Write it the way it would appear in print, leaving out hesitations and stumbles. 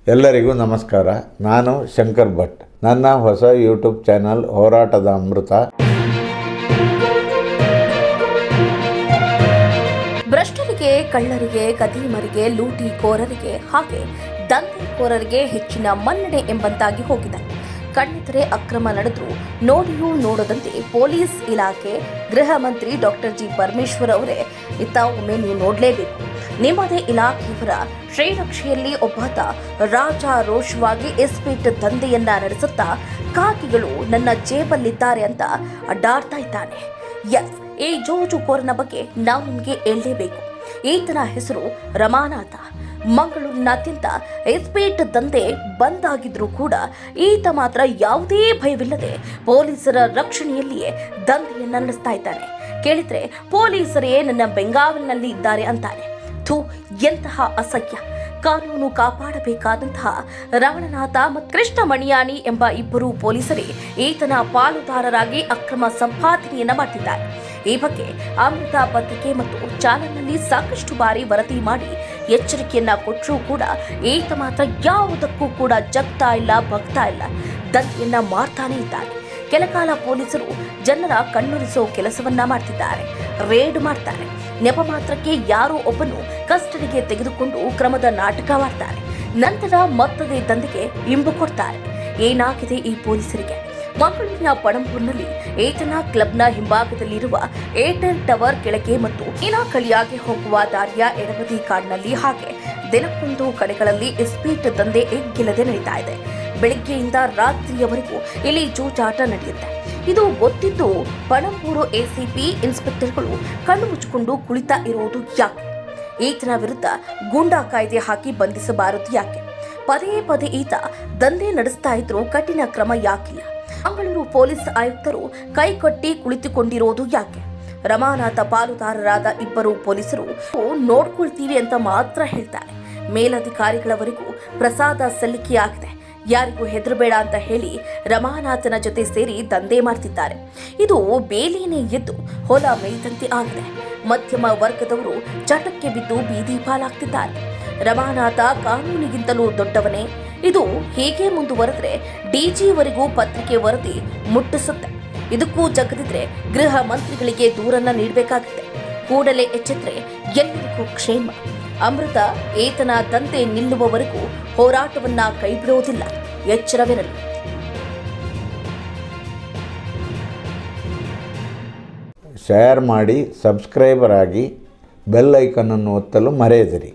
ಎಲ್ಲರಿಗೂ ನಮಸ್ಕಾರ. ನಾನು ಶಂಕರ್ ಭಟ್. ನನ್ನ ಹೊಸ ಯೂಟ್ಯೂಬ್ ಚಾನಲ್ ಹೋರಾಟದ ಅಮೃತ. ಭ್ರಷ್ಟರಿಗೆ, ಕಳ್ಳರಿಗೆ, ಕದೀಮರಿಗೆ, ಲೂಟಿಕೋರರಿಗೆ ಹಾಗೆ ದಂಧೆಕೋರರಿಗೆ ಹೆಚ್ಚಿನ ಮನ್ನಣೆ ಎಂಬಂತಾಗಿ ಹೋಗಿದೆ. ಕಣ್ಣಿತರೆ ಅಕ್ರಮ ನಡೆದರೂ ನೋಡಿಯೂ ನೋಡದಂತೆ ಪೊಲೀಸ್ ಇಲಾಖೆ ಗೃಹ ಮಂತ್ರಿ ಡಾಕ್ಟರ್ ಜಿ ಪರಮೇಶ್ವರ್ ಅವರೇ ಇತ್ತ ಒಮ್ಮೆ ನೀವು ನೋಡಲೇಬೇಕು. ನಿಮ್ಮದೇ ಇಲಾಖೆಯವರ ಶ್ರೀರಕ್ಷೆಯಲ್ಲಿ ಒಬ್ಬಾತ ರಾಜಾರೋಷವಾಗಿ ಎಸ್ಪೇಟ್ ದಂಧೆಯನ್ನ ನಡೆಸುತ್ತಾ ಕಾಕಿಗಳು ನನ್ನ ಜೇಬಲ್ಲಿದ್ದಾರೆ ಅಂತ ಅಡ್ಡಾಡ್ತಾ ಇದ್ದಾನೆ. ಎಸ್, ಈ ಜೋಜುಕೋರನ ಬಗ್ಗೆ ನಾವು ನಿಮಗೆ ಹೇಳಲೇಬೇಕು. ಈತನ ಹೆಸರು ರಮಾನಾಥ. ಮಂಗಳೂರಿನಾದ್ಯಂತ ಎಸ್ಪೇಟ್ ದಂಧೆ ಬಂದಾಗಿದ್ರೂ ಕೂಡ ಈತ ಮಾತ್ರ ಯಾವುದೇ ಭಯವಿಲ್ಲದೆ ಪೊಲೀಸರ ರಕ್ಷಣೆಯಲ್ಲಿಯೇ ದಂಧೆಯನ್ನ ನಡೆಸ್ತಾ ಇದ್ದಾನೆ. ಕೇಳಿದ್ರೆ ಪೊಲೀಸರೇ ನನ್ನ ಬೆಂಗಾವಲಿನಲ್ಲಿ ಇದ್ದಾರೆ ಅಂತಾನೆ. ಎಂತಹ ಅಸಹ್ಯ! ಕಾನೂನು ಕಾಪಾಡಬೇಕಾದಂತಹ ರಮಣನಾಥ ಮತ್ತು ಕೃಷ್ಣ ಮಣಿಯಾಣಿ ಎಂಬ ಇಬ್ಬರು ಪೊಲೀಸರೇ ಈತನ ಪಾಲುದಾರರಾಗಿ ಅಕ್ರಮ ಸಂಪಾದನೆಯನ್ನ ಮಾಡ್ತಿದ್ದಾರೆ. ಈ ಬಗ್ಗೆ ಅಮೃತ ಪತ್ರಿಕೆ ಮತ್ತು ಚಾನಲ್ನಲ್ಲಿ ಸಾಕಷ್ಟು ಬಾರಿ ವರದಿ ಮಾಡಿ ಎಚ್ಚರಿಕೆಯನ್ನ ಕೊಟ್ಟರೂ ಕೂಡ ಈತ ಮಾತ್ರ ಯಾವುದಕ್ಕೂ ಕೂಡ ಜಗ್ತಾ ಇಲ್ಲ, ಬಗ್ತಾ ಇಲ್ಲ, ದಂಧೆಯನ್ನ ಮಾಡ್ತಾನೆ ಇದ್ದಾನೆ. ಕೆಲಕಾಲ ಪೊಲೀಸರು ಜನರ ಕಣ್ಣುರಿಸೋ ಕೆಲಸವನ್ನ ಮಾಡ್ತಿದ್ದಾರೆ, ರೇಡ್ ಮಾಡ್ತಾರೆ. ನೆಪ ಮಾತ್ರಕ್ಕೆ ಯಾರೋ ಒಬ್ಬನು ಕಸ್ಟಡಿಗೆ ತೆಗೆದುಕೊಂಡು ಕ್ರಮದ ನಾಟಕ ಮಾಡ್ತಾರೆ. ನಂತರ ಮತ್ತದೇ ದಂಧೆಗೆ ಇಂಬು ಕೊಡ್ತಾರೆ. ಏನಾಗಿದೆ ಈ ಪೊಲೀಸರಿಗೆ? ಮಂಗಳೂರಿನ ಪಣಂಬೂರಿನಲ್ಲಿ ಏತನ ಕ್ಲಬ್ನ ಹಿಂಭಾಗದಲ್ಲಿರುವ ಏರ್ಟೆಲ್ ಟವರ್ ಕೆಳಗೆ ಮತ್ತು ಇನಾಕಳಿಯಾಗಿ ಹೋಗುವ ದಾರಿಯ ಎಡಬದಿ ಕಾಡಿನಲ್ಲಿ ಹಾಗೆ ದಿನಕ್ಕೊಂದು ಕಡೆಗಳಲ್ಲಿ ಎಸ್ಪೇಟ್ ದಂಧೆ ಎಗ್ಗಿಲ್ಲದೆ ನಡೀತಾ ಇದೆ. ಬೆಳಗ್ಗೆಯಿಂದ ರಾತ್ರಿಯವರೆಗೂ ಇಲ್ಲಿ ಜೂಜಾಟ ನಡೆಯುತ್ತೆ. ಇದು ಗೊತ್ತಿದ್ದು ಪಣಂಬೂರು ಎಸಿಪಿ ಇನ್ಸ್ಪೆಕ್ಟರ್ಗಳು ಕಣ್ಣು ಮುಚ್ಚಿಕೊಂಡು ಕುಳಿತಾ ಇರುವುದು ಯಾಕೆ? ಈತನ ವಿರುದ್ಧ ಗೂಂಡಾ ಕಾಯ್ದೆ ಹಾಕಿ ಬಂಧಿಸಬಾರದು ಯಾಕೆ? ಪದೇ ಪದೇ ಈತ ದಂಧೆ ನಡೆಸ್ತಾ ಇದ್ರೂ ಕಠಿಣ ಕ್ರಮ ಯಾಕಿಲ್ಲ? ಮಂಗಳೂರು ಪೊಲೀಸ್ ಆಯುಕ್ತರು ಕೈಕಟ್ಟಿ ಕುಳಿತುಕೊಂಡಿರೋದು ಯಾಕೆ? ರಮಾನಾಥ ಪಾಲುದಾರರಾದ ಇಬ್ಬರು ಪೊಲೀಸರು ನೋಡ್ಕೊಳ್ತೀವಿ ಅಂತ ಮಾತ್ರ ಹೇಳ್ತಾರೆ. ಮೇಲಧಿಕಾರಿಗಳವರೆಗೂ ಪ್ರಸಾದ ಸಲ್ಲಿಕೆಯಾಗಿದೆ. ಯಾರಿಗೂ ಹೆದರಬೇಡ ಅಂತ ಹೇಳಿ ರಮಾನಾಥನ ಜೊತೆ ಸೇರಿ ದಂಧೆ ಮಾಡ್ತಿದ್ದಾರೆ. ಇದು ಬೇಲಿನೇ ಎದ್ದು ಹೊಲ ಮೇಯ್ದಂತೆ ಆಗಿದೆ. ಮಧ್ಯಮ ವರ್ಗದವರು ಚಟಕ್ಕೆ ಬಿದ್ದು ಬೀದಿ ಪಾಲಾಗ್ತಿದ್ದಾರೆ. ರಮಾನಾಥ ಕಾನೂನಿಗಿಂತಲೂ ದೊಡ್ಡವನೇ. ಇದು ಹೀಗೆ ಮುಂದುವರೆದ್ರೆ ಡಿಜಿವರೆಗೂ ಪತ್ರಿಕೆ ವರದಿ ಮುಟ್ಟಿಸುತ್ತೆ. ಇದಕ್ಕೂ ಜಗದಿದ್ರೆ ಗೃಹ ಮಂತ್ರಿಗಳಿಗೆ ದೂರನ್ನ ನೀಡಬೇಕಾಗುತ್ತೆ. ಕೂಡಲೇ ಎಚ್ಚೆತ್ತರೆ ಎಲ್ಲರಿಗೂ ಕ್ಷೇಮ. ಅಮೃತ ಏತನ ದಂಧೆ ನಿಲ್ಲುವವರೆಗೂ ಹೋರಾಟವನ್ನ ಕೈಬಿಡುವುದಿಲ್ಲ. ಎಚ್ಚರವಿರಲಿ. ಶೇರ್ ಮಾಡಿ, ಸಬ್ಸ್ಕ್ರೈಬರ್ ಆಗಿ, ಬೆಲ್ ಐಕನ್ ಅನ್ನು ಒತ್ತಲು ಮರೆಯದಿರಿ.